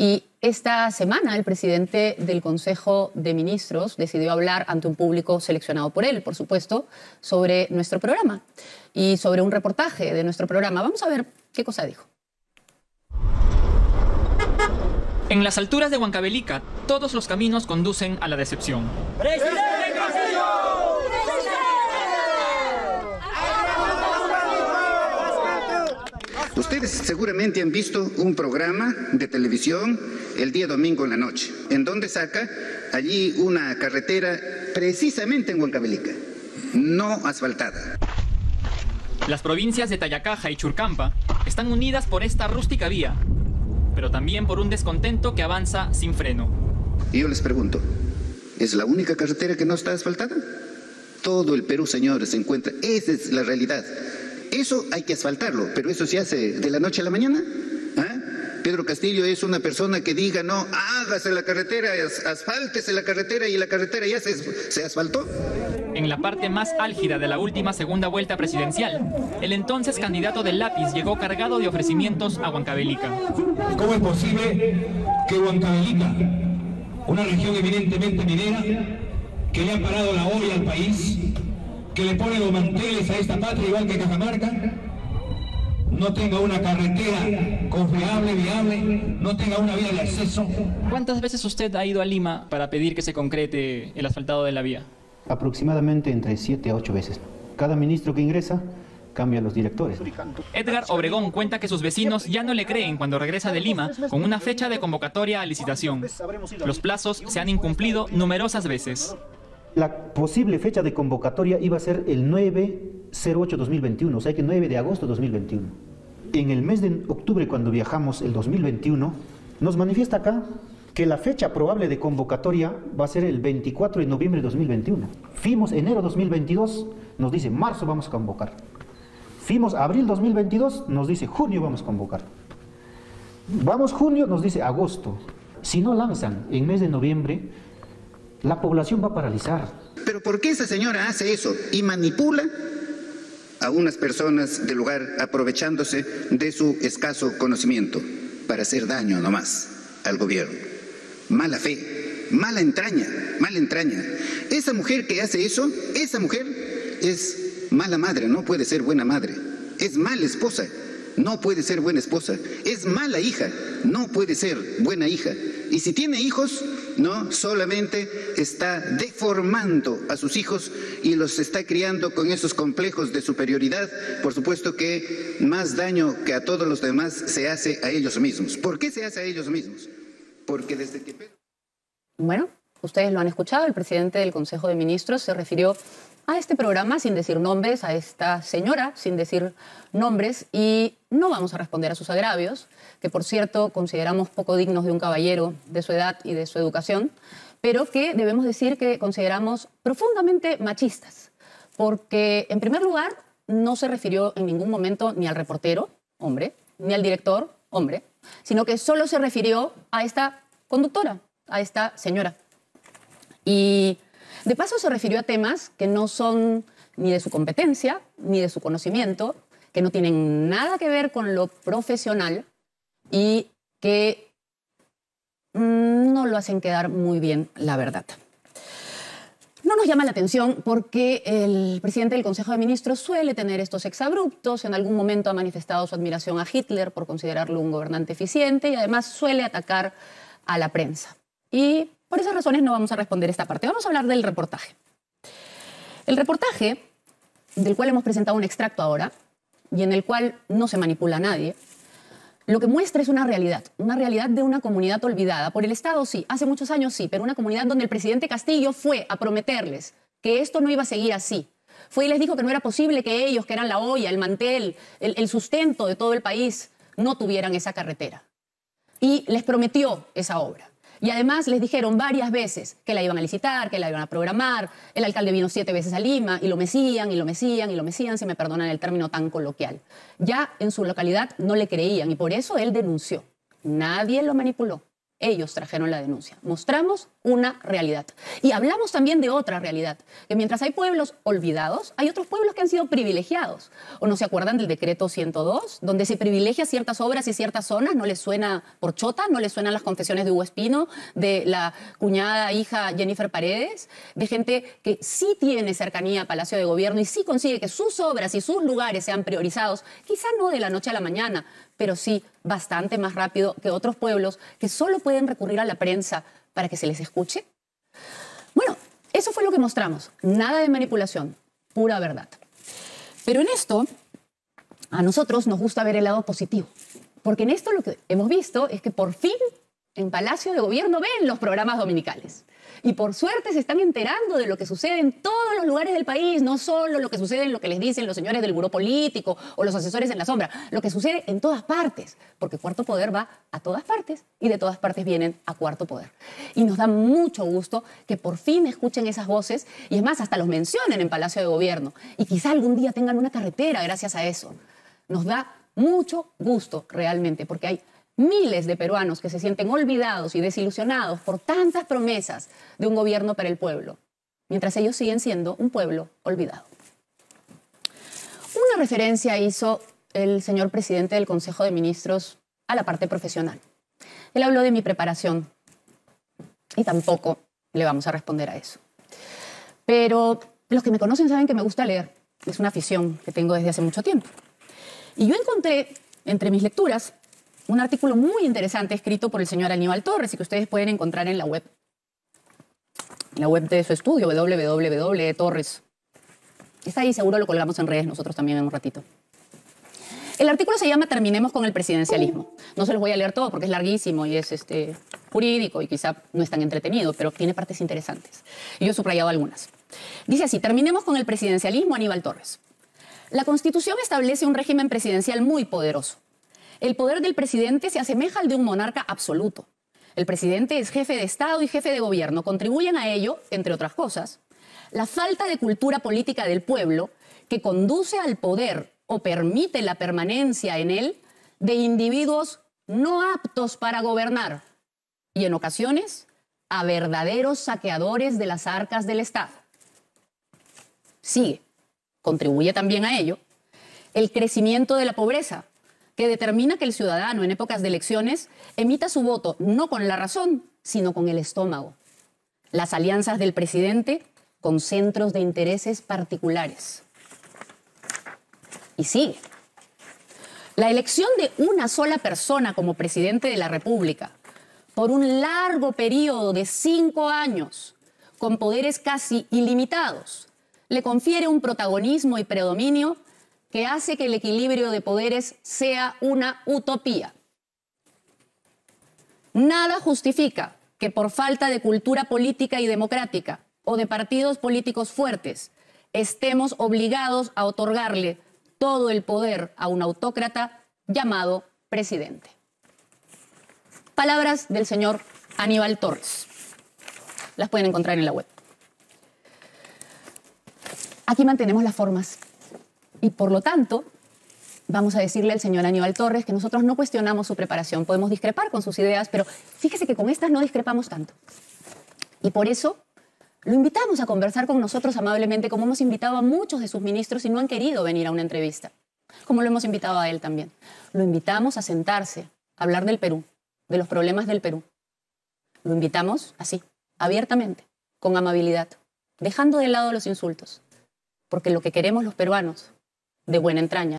Y esta semana el presidente del Consejo de Ministros decidió hablar ante un público seleccionado por él, por supuesto, sobre nuestro programa y sobre un reportaje de nuestro programa. Vamos a ver qué cosa dijo. En las alturas de Huancavelica, todos los caminos conducen a la decepción. ¡Presidente Castillo! Ustedes seguramente han visto un programa de televisión el día domingo en la noche, en donde saca allí una carretera precisamente en Huancavelica, no asfaltada. Las provincias de Tayacaja y Churcampa están unidas por esta rústica vía, pero también por un descontento que avanza sin freno. Y yo les pregunto, ¿es la única carretera que no está asfaltada? Todo el Perú, señores, se encuentra. Esa es la realidad. Eso hay que asfaltarlo, pero eso se hace de la noche a la mañana. ¿Ah? Pedro Castillo es una persona que diga, no, hágase la carretera, asfáltese la carretera, y la carretera ya se asfaltó. En la parte más álgida de la última segunda vuelta presidencial, el entonces candidato del Lápiz llegó cargado de ofrecimientos a Huancavelica. ¿Cómo es posible que Huancavelica, una región eminentemente minera, que le ha parado la olla al país, que le pone los manteles a esta patria igual que Cajamarca, no tenga una carretera confiable, viable, no tenga una vía de acceso? ¿Cuántas veces usted ha ido a Lima para pedir que se concrete el asfaltado de la vía? Aproximadamente entre 7 a 8 veces. Cada ministro que ingresa cambia los directores. Edgar Obregón cuenta que sus vecinos ya no le creen cuando regresa de Lima con una fecha de convocatoria a licitación. Los plazos se han incumplido numerosas veces. La posible fecha de convocatoria iba a ser el 9/08/2021, o sea que 9 de agosto de 2021. En el mes de octubre, cuando viajamos el 2021, nos manifiesta acá que la fecha probable de convocatoria va a ser el 24 de noviembre de 2021. Fuimos enero 2022, nos dice marzo vamos a convocar. Fuimos abril 2022, nos dice junio vamos a convocar. Vamos junio, nos dice agosto. Si no lanzan en mes de noviembre, la población va a paralizar. Pero ¿por qué esa señora hace eso y manipula a unas personas del lugar aprovechándose de su escaso conocimiento para hacer daño nomás al gobierno? Mala fe, mala entraña, mala entraña. Esa mujer que hace eso, esa mujer es mala madre, no puede ser buena madre. Es mala esposa, no puede ser buena esposa. Es mala hija, no puede ser buena hija. Y si tiene hijos, no, solamente está deformando a sus hijos y los está criando con esos complejos de superioridad. Por supuesto que más daño que a todos los demás se hace a ellos mismos. ¿Por qué se hace a ellos mismos? Porque desde que... Bueno, ustedes lo han escuchado, el presidente del Consejo de Ministros se refirió a este programa sin decir nombres, a esta señora sin decir nombres, y no vamos a responder a sus agravios, que por cierto consideramos poco dignos de un caballero de su edad y de su educación, pero que debemos decir que consideramos profundamente machistas, porque en primer lugar no se refirió en ningún momento ni al reportero, hombre, ni al director, hombre, sino que solo se refirió a esta conductora, a esta señora. Y de paso se refirió a temas que no son ni de su competencia, ni de su conocimiento, que no tienen nada que ver con lo profesional y que no lo hacen quedar muy bien, la verdad. No nos llama la atención porque el presidente del Consejo de Ministros suele tener estos exabruptos, en algún momento ha manifestado su admiración a Hitler por considerarlo un gobernante eficiente y además suele atacar a la prensa. Y por esas razones no vamos a responder esta parte. Vamos a hablar del reportaje. El reportaje, del cual hemos presentado un extracto ahora, y en el cual no se manipula a nadie, lo que muestra es una realidad de una comunidad olvidada. Por el Estado sí, hace muchos años sí, pero una comunidad donde el presidente Castillo fue a prometerles que esto no iba a seguir así. Fue y les dijo que no era posible que ellos, que eran la olla, el mantel, el sustento de todo el país, no tuvieran esa carretera. Y les prometió esa obra. Y además les dijeron varias veces que la iban a licitar, que la iban a programar. El alcalde vino 7 veces a Lima y lo mecían, y lo mecían, y lo mecían, si me perdonan el término tan coloquial. Ya en su localidad no le creían y por eso él denunció. Nadie lo manipuló. Ellos trajeron la denuncia. Mostramos una realidad. Y hablamos también de otra realidad, que mientras hay pueblos olvidados, hay otros pueblos que han sido privilegiados. ¿O no se acuerdan del decreto 102, donde se privilegia ciertas obras y ciertas zonas? ¿No les suena por chota? ¿No les suenan las confesiones de Hugo Espino, de la cuñada hija Jennifer Paredes? De gente que sí tiene cercanía a Palacio de Gobierno y sí consigue que sus obras y sus lugares sean priorizados, quizá no de la noche a la mañana, pero sí bastante más rápido que otros pueblos que solo pueden recurrir a la prensa para que se les escuche. Bueno, eso fue lo que mostramos. Nada de manipulación, pura verdad. Pero en esto, a nosotros nos gusta ver el lado positivo. Porque en esto lo que hemos visto es que por fin en Palacio de Gobierno ven los programas dominicales. Y por suerte se están enterando de lo que sucede en todos los lugares del país, no solo lo que sucede en lo que les dicen los señores del buró político o los asesores en la sombra, lo que sucede en todas partes, porque Cuarto Poder va a todas partes y de todas partes vienen a Cuarto Poder. Y nos da mucho gusto que por fin escuchen esas voces y es más, hasta los mencionen en Palacio de Gobierno y quizá algún día tengan una carretera gracias a eso. Nos da mucho gusto realmente porque hay miles de peruanos que se sienten olvidados y desilusionados por tantas promesas de un gobierno para el pueblo, mientras ellos siguen siendo un pueblo olvidado. Una referencia hizo el señor presidente del Consejo de Ministros a la parte profesional. Él habló de mi preparación y tampoco le vamos a responder a eso. Pero los que me conocen saben que me gusta leer. Es una afición que tengo desde hace mucho tiempo. Y yo encontré entre mis lecturas un artículo muy interesante escrito por el señor Aníbal Torres y que ustedes pueden encontrar en la web de su estudio, www.torres. Está ahí, seguro lo colgamos en redes nosotros también en un ratito. El artículo se llama Terminemos con el presidencialismo. No se los voy a leer todo porque es larguísimo y es jurídico y quizá no es tan entretenido, pero tiene partes interesantes. Y yo he subrayado algunas. Dice así, terminemos con el presidencialismo, Aníbal Torres. La Constitución establece un régimen presidencial muy poderoso. El poder del presidente se asemeja al de un monarca absoluto. El presidente es jefe de Estado y jefe de gobierno. Contribuyen a ello, entre otras cosas, la falta de cultura política del pueblo que conduce al poder o permite la permanencia en él de individuos no aptos para gobernar y, en ocasiones, a verdaderos saqueadores de las arcas del Estado. Sigue. Contribuye también a ello el crecimiento de la pobreza, que determina que el ciudadano en épocas de elecciones emita su voto no con la razón, sino con el estómago. Las alianzas del presidente con centros de intereses particulares. Y sigue. La elección de una sola persona como presidente de la República por un largo periodo de 5 años, con poderes casi ilimitados, le confiere un protagonismo y predominio que hace que el equilibrio de poderes sea una utopía. Nada justifica que por falta de cultura política y democrática o de partidos políticos fuertes estemos obligados a otorgarle todo el poder a un autócrata llamado presidente. Palabras del señor Aníbal Torres. Las pueden encontrar en la web. Aquí mantenemos las formas. Y por lo tanto, vamos a decirle al señor Aníbal Torres que nosotros no cuestionamos su preparación. Podemos discrepar con sus ideas, pero fíjese que con estas no discrepamos tanto. Y por eso lo invitamos a conversar con nosotros amablemente, como hemos invitado a muchos de sus ministros y no han querido venir a una entrevista, como lo hemos invitado a él también. Lo invitamos a sentarse, a hablar del Perú, de los problemas del Perú. Lo invitamos así, abiertamente, con amabilidad, dejando de lado los insultos, porque lo que queremos los peruanos de buena entraña